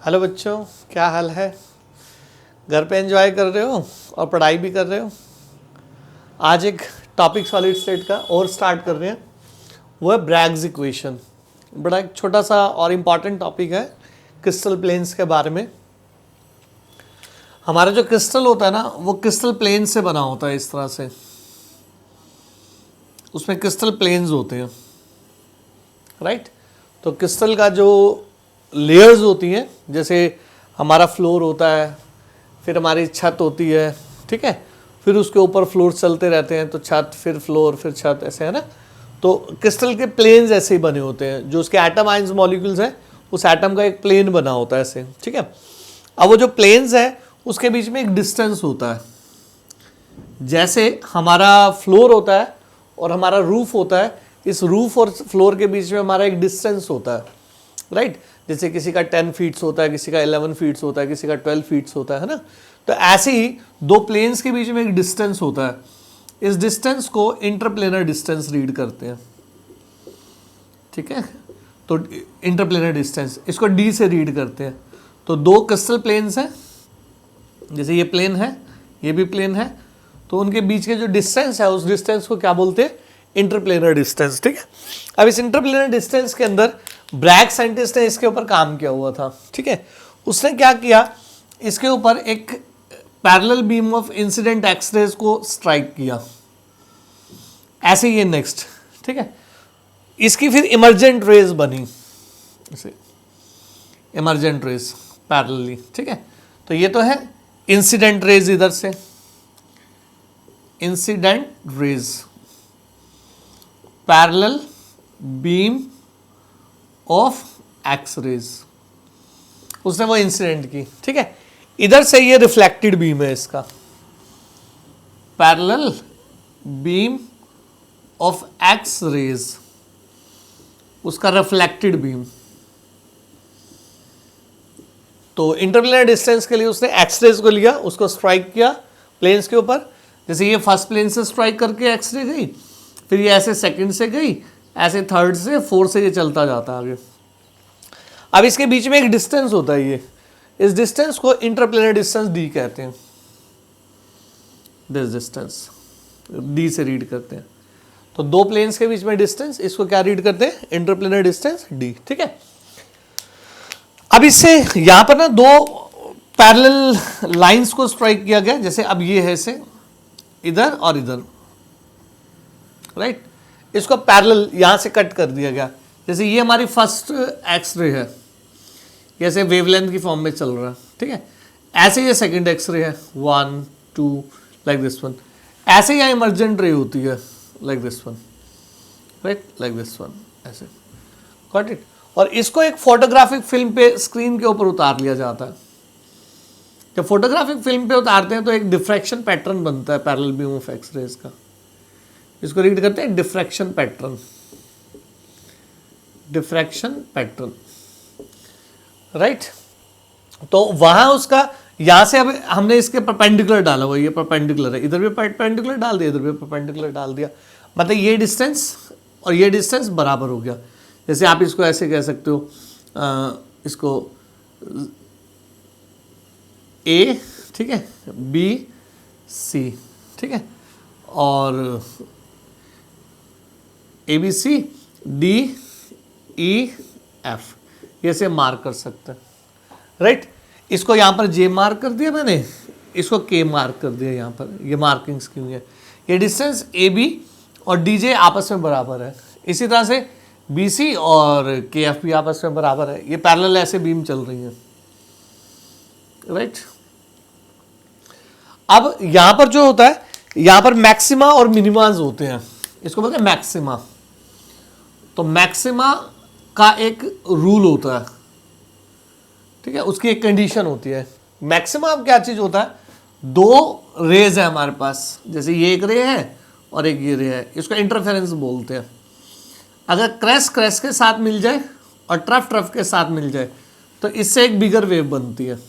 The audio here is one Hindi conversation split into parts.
हेलो बच्चों, क्या हाल है? घर पे एंजॉय कर रहे हो और पढ़ाई भी कर रहे हो? आज एक टॉपिक सॉलिड स्टेट का और स्टार्ट कर रहे हैं, वो है ब्रैग्स इक्वेशन। बड़ा एक छोटा सा और इम्पॉर्टेंट टॉपिक है क्रिस्टल प्लेन्स के बारे में। हमारा जो क्रिस्टल होता है ना, वो क्रिस्टल प्लेन से बना होता है इस तरह से। उसमें क्रिस्टल प्लेन्स होते हैं, राइट? तो क्रिस्टल का जो लेयर्स होती हैं, जैसे हमारा फ्लोर होता है, फिर हमारी छत होती है, ठीक है, फिर उसके ऊपर फ्लोर चलते रहते हैं, तो छत फिर फ्लोर फिर छत, ऐसे है ना। तो क्रिस्टल के प्लेन्स ऐसे ही बने होते हैं, जो उसके एटम आइंस मॉलिक्यूल्स हैं, उस एटम का एक प्लेन बना होता है ऐसे, ठीक है। अब वो जो प्लेन्स है उसके बीच में एक डिस्टेंस होता है। जैसे हमारा फ्लोर होता है और हमारा रूफ होता है, इस रूफ और फ्लोर के बीच में हमारा एक डिस्टेंस होता है, राइट? जैसे किसी का 10 फीट्स होता है, किसी का 11 फीट्स होता है, किसी का 12 फीट्स होता है ना। तो ऐसे ही दो प्लेन्स के बीच में एक डिस्टेंस होता है। इस डिस्टेंस को इंटरप्लेनर डिस्टेंस रीड करते हैं, ठीक है। तो इंटरप्लेनर डिस्टेंस, इसको डी से रीड करते हैं। तो दो क्रिस्टल प्लेन्स हैं, जैसे ये प्लेन है, ये भी प्लेन है, तो उनके बीच के जो डिस्टेंस है, उस डिस्टेंस को क्या बोलते हैं? इंटरप्लेनर डिस्टेंस, ठीक है। अब इस इंटरप्लेनर डिस्टेंस के अंदर ब्रैग साइंटिस्ट ने इसके ऊपर काम किया हुआ था, ठीक है। उसने क्या किया, इसके ऊपर एक parallel beam of incident X rays को स्ट्राइक किया, ऐसे ये नेक्स्ट, ठीक है। इसकी फिर इमर्जेंट रेज बनी, ऐसे इमर्जेंट रेज पैरेलली, ठीक है। तो ये तो है इंसिडेंट रेज, इधर से incident rays, parallel beam of X rays, उसने वो इंसिडेंट की, ठीक है। इधर से ये रिफ्लेक्टेड बीम है, इसका parallel beam of X rays, उसका रिफ्लेक्टेड बीम। तो इंटरप्लेनर डिस्टेंस के लिए उसने एक्स रेज को लिया, उसको स्ट्राइक किया प्लेन्स के ऊपर। जैसे ये फर्स्ट प्लेन से स्ट्राइक करके एक्स रे गई, फिर ये ऐसे सेकंड से गई, ऐसे थर्ड से, फोर्थ से, ये चलता जाता है आगे। अब इसके बीच में एक डिस्टेंस होता है, ये इस डिस्टेंस को इंटरप्लेनर डिस्टेंस डी कहते हैं। दिस डिस्टेंस डी से रीड करते हैं। तो दो प्लेन्स के बीच में डिस्टेंस, इसको क्या रीड करते हैं? इंटरप्लेनर डिस्टेंस डी, ठीक है। अब इससे यहां पर ना दो पैरेलल लाइंस को स्ट्राइक किया गया, जैसे अब ये है ऐसे इधर और इधर, राइट। इसको पैरेलल यहां से कट कर दिया गया। जैसे ये हमारी फर्स्ट एक्सरे है, जैसे वेवलेंथ की फॉर्म में चल रहा है, ठीक है। ऐसे ये सेकंड एक्सरे है, 1 2 लाइक दिस वन। ऐसे यहाँ इमर्जेंट रे होती है, like this one, right, like this one, ऐसे, गॉट इट। और इसको एक फोटोग्राफिक फिल्म पे स्क्रीन के ऊपर उतार लिया जाता है। जब फोटोग्राफिक फिल्म पे उतारते हैं तो एक डिफ्रैक्शन पैटर्न बनता है parallel beam of X rays का, इसको रीड करते हैं diffraction pattern, diffraction pattern, right. तो वहां उसका यहां से अब हमने इसके परपेंडिकुलर डाला हुआ, ये परपेंडिकुलर है, इधर भी परपेंडिकुलर डाल दिया, इधर भी परपेंडिकुलर डाल दिया, मतलब ये डिस्टेंस और ये डिस्टेंस बराबर हो गया। जैसे आप इसको ऐसे कह सकते हो, इसको ए, ठीक है, बी सी, ठीक है, और A B C D E F, ये से मार्क कर सकते हैं, राइट। इसको यहाँ पर जे मार्क कर दिया मैंने, इसको के मार्क कर दिया, यहाँ पर ये मार्किंग्स क्यों है? ये डिस्टेंस ए बी और डी जे आपस में बराबर है। इसी तरह से बी सी और के एफ भी आपस में बराबर है। ये पैरेलल ऐसे बीम चल रही है, राइट। अब यहां पर जो होता है, यहां पर मैक्सिमा और मिनिमाज होते हैं, इसको बोलते हैं मैक्सिमा। तो मैक्सिमा का एक रूल होता है, ठीक है, उसकी एक कंडीशन होती है। मैक्सिमा अब क्या चीज होता है? दो रेज है हमारे पास, जैसे ये एक रे है और एक ये रे है, इसको इंटरफेरेंस बोलते हैं। अगर क्रैश क्रैश के साथ मिल जाए और ट्रफ ट्रफ के साथ मिल जाए तो इससे एक बिगर वेव बनती है,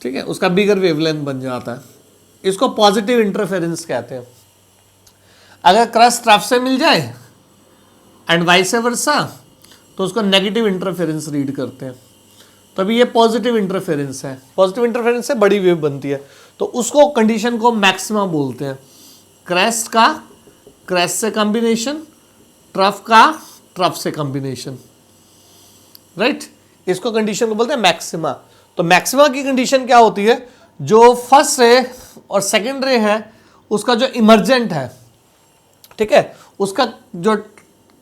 ठीक है, उसका बिगर वेवलेंथ बन जाता है। इसको पॉजिटिव इंटरफेरेंस कहते हैं। अगर क्रस्ट ट्रफ से मिल जाए एंड वाइस वर्सा तो उसको नेगेटिव इंटरफेरेंस रीड करते हैं। तो अभी ये पॉजिटिव इंटरफेरेंस है, पॉजिटिव इंटरफेरेंस से बड़ी वेव बनती है, तो उसको कंडीशन को मैक्सिमा बोलते हैं। क्रेस्ट का क्रेस्ट से कॉम्बिनेशन, ट्रफ का ट्रफ से कॉम्बिनेशन, राइट, इसको कंडीशन को बोलते हैं मैक्सिमा। तो मैक्सिमा की कंडीशन क्या होती है, जो फर्स्ट रे और सेकेंड रे है उसका जो इमर्जेंट है, ठीक है, उसका जो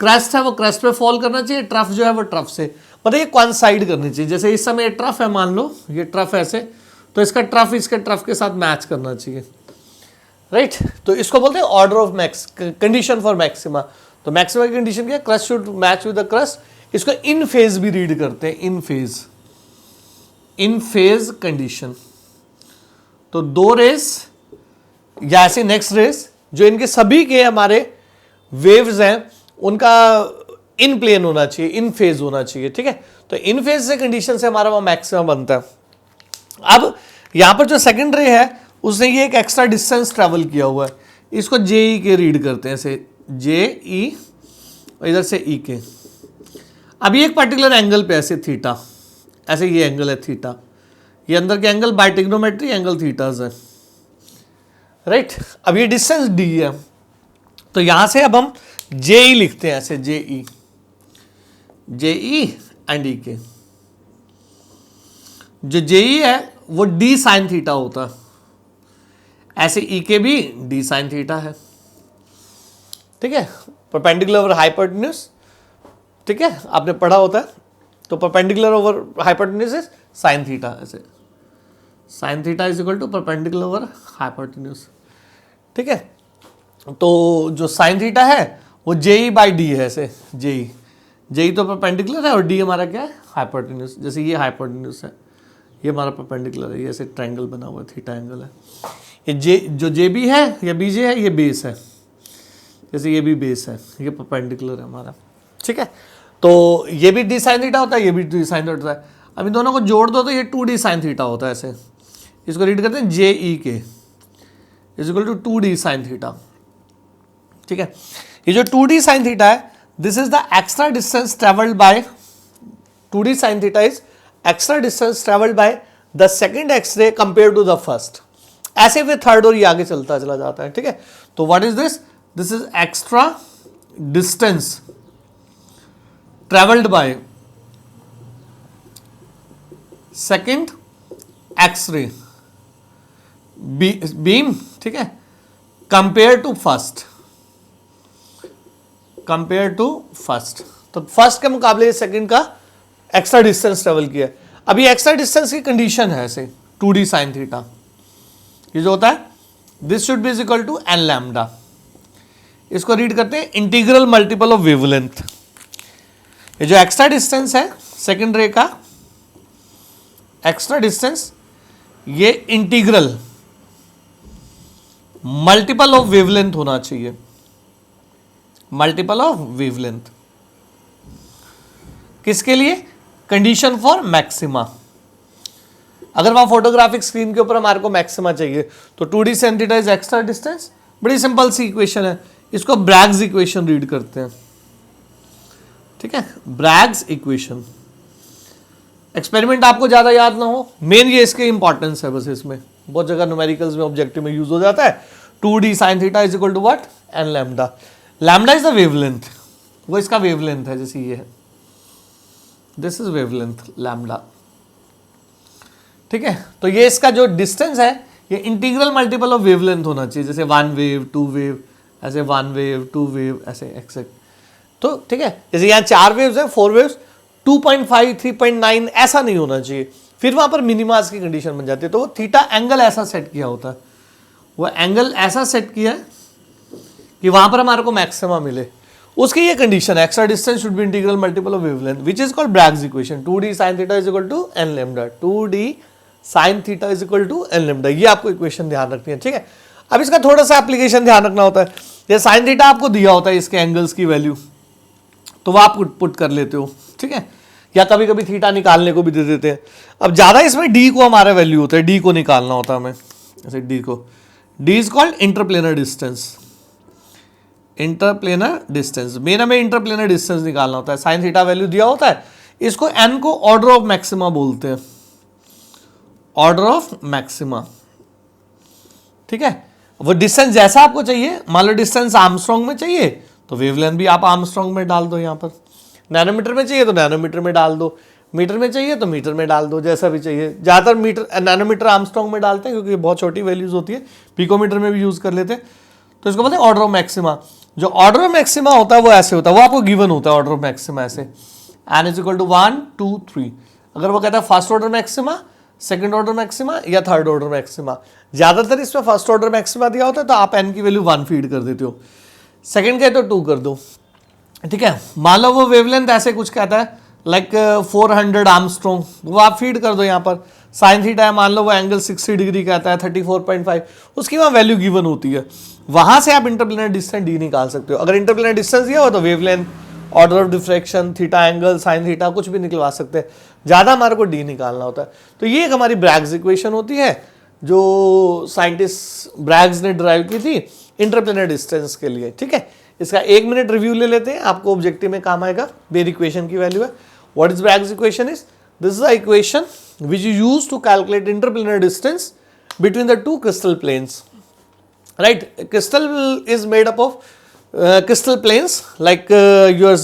क्रेस्ट है वो क्रेस्ट पे फॉल करना चाहिए, ट्रफ जो है वो ट्रफ से, मतलब ये कोइंसाइड करनी चाहिए। जैसे इस समय ये ट्रफ है, मान लो ये ट्रफ ऐसे, तो इसका ट्रफ इसके ट्रफ के साथ मैच करना चाहिए, राइट। तो इसको बोलते हैं order of max, condition for maxima. तो मैक्सिमा की कंडीशन क्या है, crest should match with the crest. इसको इन फेज भी रीड करते हैं, इन फेज कंडीशन। तो दो रेस या ऐसे नेक्स्ट रेस जो इनके सभी के हमारे वेव्स हैं उनका इन प्लेन होना चाहिए, इन फेज होना चाहिए, ठीक है। तो इन फेज से कंडीशन से हमारा वो मैक्सिमा बनता है। अब यहां पर जो सेकंड रे है उसने ये एक एक्स्ट्रा डिस्टेंस ट्रेवल किया हुआ है, इसको जे ई के रीड करते हैं, ऐसे जे ई और इधर से ई के। अभी एक पर्टिकुलर एंगल पे ऐसे थीटा, ऐसे ये एंगल है थीटा, ये अंदर के angle by trigonometry angle theta's है, राइट। अब ये डिस्टेंस डी है, तो यहां से अब हम जे ई लिखते हैं, ऐसे जे ई एंड ई के। जो जे ई है वो डी साइन थीटा होता है, ऐसे ई के भी डी साइन थीटा है, ठीक है, परपेंडिकुलर ओवर हाइपोटेन्यूज, ठीक है, आपने पढ़ा होता है। तो perpendicular over hypotenuse is sine theta, ऐसे sine theta is equal to perpendicular over hypotenuse, ठीक है। तो जो साइन थीटा है वो जे ई बाई डी है, ऐसे जे ई तो परपेंडिकुलर है और डी हमारा क्या है, हाइपोटेन्यूज। जैसे ये हाइपोटेन्यूज है, ये हमारा परपेंडिकुलर है, ये ऐसे ट्रायंगल बना हुआ है, थीटा एंगल है। ये जे जो जे बी है या बी जे है, ये बेस है, जैसे ये भी बेस है, ये परपेंडिकुलर है हमारा, ठीक है। तो ये भी डी साइन थीटा होता है, ये भी डी साइन थीटा होता है। अब इन दोनों को जोड़ दो तो ये 2d साइन थीटा होता है, ऐसे इसको रीड करते हैं J E K is equal to 2d sine theta, ठीक है। ये जो 2d साइन थीटा है, this is the extra distance travelled by 2d sine theta is extra distance travelled by the second X ray compare to the first. ऐसे फिर थर्ड और ये आगे चलता चला जाता है, ठीक है। तो what is this, this is extra distance travelled by second X रे बीम, ठीक है, कंपेयर टू फर्स्ट। तो फर्स्ट के मुकाबले सेकंड का एक्स्ट्रा डिस्टेंस ट्रेवल किया। अभी एक्स्ट्रा डिस्टेंस की कंडीशन है ऐसे 2d साइन थीटा, ये जो होता है this should be is equal to n lambda. इसको रीड करते हैं इंटीग्रल मल्टीपल ऑफ वेवलेंथ। ये जो एक्स्ट्रा डिस्टेंस है सेकंड रे का एक्स्ट्रा डिस्टेंस, ये इंटीग्रल मल्टीपल ऑफ वेवलेंथ होना चाहिए, मल्टीपल ऑफ वेवलेंथ किसके लिए, कंडीशन फॉर मैक्सिमा। अगर वहां फोटोग्राफिक स्क्रीन के ऊपर हमारे को मैक्सिमा चाहिए तो 2d sin theta is extra distance. बड़ी सिंपल सी इक्वेशन है, इसको ब्रैग्स इक्वेशन रीड करते हैं, ठीक है, ब्रैग्स इक्वेशन। एक्सपेरिमेंट आपको ज्यादा याद ना हो, मेन ये इसके इंपॉर्टेंस है बस, इसमें बहुत जगह न्यूमेरिकल्स में ऑब्जेक्टिव में यूज हो जाता है। 2d sin theta is equal to what, n lambda. Lambda is the wavelength, वो इसका वेवलेंथ है, जैसे ये है, दिस इज वेवलेंथ लैम्डा, ठीक है। तो ये इसका जो डिस्टेंस है ये इंटीग्रल मल्टीपल ऑफ वेवलेंथ होना चाहिए, जैसे 1 वेव 2 वेव, ऐसे 1 वेव 2 वेव, ऐसे एक्सेक्ट। तो ठीक है, जैसे यहाँ 4 वेव्स है, 4 वेव्स 2.5 3.9 ऐसा नहीं होना चाहिए, फिर वहां पर मिनिमास की कंडीशन बन जाती है। तो वो थीटा एंगल ऐसा सेट किया होता है, वो एंगल ऐसा सेट किया है कि वहां पर हमारे को मैक्सिमा मिले, उसकी ये कंडीशन है, extra distance should be integral multiple of wavelength which is called Bragg's equation. 2d sin theta is equal to n lambda, 2d sin theta is equal to n lambda. ये आपको इक्वेशन ध्यान रखनी है, ठीक है। अब इसका थोड़ा सा एप्लीकेशन ध्यान रखना होता है, ये sin थीटा आपको दिया होता है इसके एंगल्स की वैल्यू, तो वो आप पुट कर लेते हो, ठीक है, या कभी कभी थीटा निकालने को भी दे देते हैं। अब ज्यादा इसमें d को हमारा वैल्यू होता है, d को निकालना होता है हमें, ऐसे d को, d is called interplanar distance, interplanar distance. Main हमें इंटरप्लेनर डिस्टेंस निकालना होता है, साइन थीटा वैल्यू दिया होता है, इसको n को ऑर्डर ऑफ मैक्सिमा बोलते हैं, ऑर्डर ऑफ मैक्सिमा, ठीक है। वो डिस्टेंस जैसा आपको चाहिए, मान लो डिस्टेंस आर्मस्ट्रॉन्ग में चाहिए तो वेवलेंथ भी आप आर्मस्ट्रॉन्ग में डाल दो, यहाँ पर नैनोमीटर में चाहिए तो नैनोमीटर में डाल दो, मीटर में चाहिए तो मीटर में डाल दो, जैसा भी चाहिए। ज़्यादातर मीटर नैनोमीटर आर्मस्ट्रॉन्ग में डालते हैं क्योंकि बहुत छोटी वैल्यूज होती है, पिकोमीटर में भी यूज कर लेते हैं। तो इसको बोलते हैं ऑर्डर ऑफ मैक्सिमा। जो ऑर्डर ऑफ मैक्सिमा होता है वो ऐसे होता है, वो आपको गिवन होता है ऑर्डर ऑफ मैक्सिमा ऐसे, n इज इक्वल टू 1 2 3। अगर वो कहता है first order maxima, second order maxima या थर्ड ऑर्डर मैक्सिमा, ज्यादातर इसमें फर्स्ट ऑर्डर मैक्सिमा दिया होता है तो आप n की वैल्यू 1 फीड कर देते हो, सेकंड कहे तो 2 कर दो, ठीक है। मान लो वो वेवलेंथ ऐसे कुछ कहता है लाइक 400 आर्मस्ट्रॉन्ग, वो आप फीड कर दो यहाँ पर। साइन थीटा है, मान लो वो एंगल 60 डिग्री कहता है 34.5, उसकी वहाँ वैल्यू गिवन होती है, वहां से आप इंटरप्लेनर डिस्टेंस डी निकाल सकते हो। अगर इंटरप्लेनर डिस्टेंस दिया हो तो wavelength, order of diffraction, theta angle, sine theta कुछ भी निकलवा सकते हैं, ज्यादा हमारे को डी निकालना होता है। तो ये एक हमारी ब्रैग्स इक्वेशन होती है जो साइंटिस्ट ब्रैग्स ने ड्राइव की थी इंटरप्लेनर डिस्टेंस के लिए, ठीक है। इसका 1 मिनट रिव्यू ले लेते हैं, आपको ऑब्जेक्टिव में काम आएगा। बेर इक्वेशन की वैल्यू है, what is Bragg's equation is, this is the equation which you use to calculate interplanar distance between the two crystal planes, right? Crystal is made up of crystal planes like yours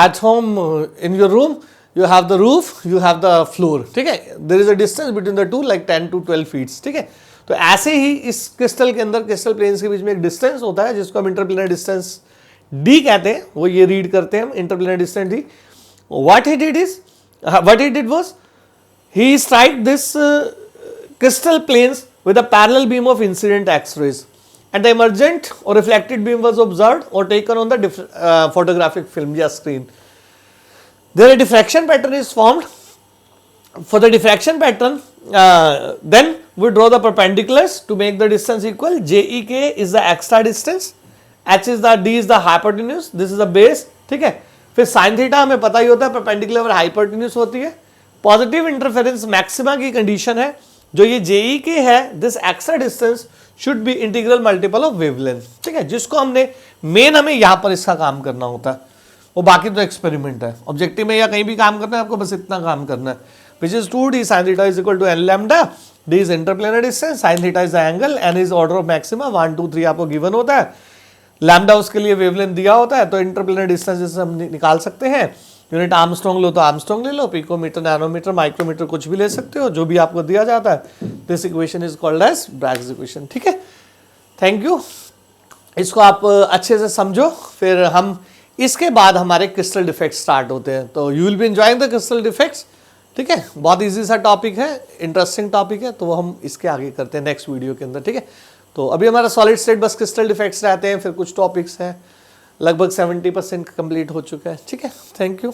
at home in your room you have the roof, you have the floor, ठीक है। there is a distance between the two like 10 to 12 feet, ठीक है। तो ऐसे ही इस क्रिस्टल के अंदर क्रिस्टल प्लेन्स के बीच में एक डिस्टेंस होता है जिसको हम इंटरप्लेनर डिस्टेंस डी कहते हैं, वो ये रीड करते हैं हम interplanar distance D. what he did was he strike this crystal planes with a parallel beam of incident X-rays, and the emergent or reflected beam was observed or taken on the photographic film या screen. There a diffraction pattern is formed. For the diffraction pattern, then we draw the perpendiculars to make the distance equal. JEK is the extra distance, H is the D is the hypotenuse, this is the base, ठीक है। फिर sin थीटा हमें पता ही होता है, perpendicular और hypotenuse होती है। पॉजिटिव इंटरफेरेंस मैक्सिमा की कंडीशन है, जो ये जेई के है, this extra distance should be integral multiple of wavelength, ठीक है। जिसको हमने मेन हमें यहां पर इसका काम करना होता है, वो बाकी तो एक्सपेरिमेंट है। ऑब्जेक्टिव में या कहीं भी काम करना है आपको बस इतना काम करना है, which is 2d sin theta is equal to n lambda, d is interplanar distance, sin theta is the angle, n is order of maxima, 1 2 3 आपको गिवन होता है, लैम्डा उसके लिए वेवलेंथ दिया होता है। तो इंटरप्लेनर डिस्टेंस जैसे हम निकाल सकते हैं, यूनिट आर्मस्ट्रॉन्ग लो तो आर्मस्ट्रॉन्ग ले लो, पिकोमीटर, नैनोमीटर, माइक्रोमीटर कुछ भी ले सकते हो, जो भी आपको दिया जाता है। This equation is called as Bragg's equation, ठीक है। थैंक यू, इसको आप अच्छे से समझो। फिर हम इसके बाद हमारे क्रिस्टल डिफेक्ट्स स्टार्ट होते हैं, तो you will be enjoying the crystal defects, ठीक है। बहुत इजी सा टॉपिक है, इंटरेस्टिंग टॉपिक है, तो वो हम इसके आगे करते हैं नेक्स्ट वीडियो के अंदर, ठीक है। तो अभी हमारा solid state bus crystal defects रहते हैं, फिर कुछ टॉपिक्स हैं, लगभग 70% कंप्लीट हो चुका है, ठीक है। Thank you.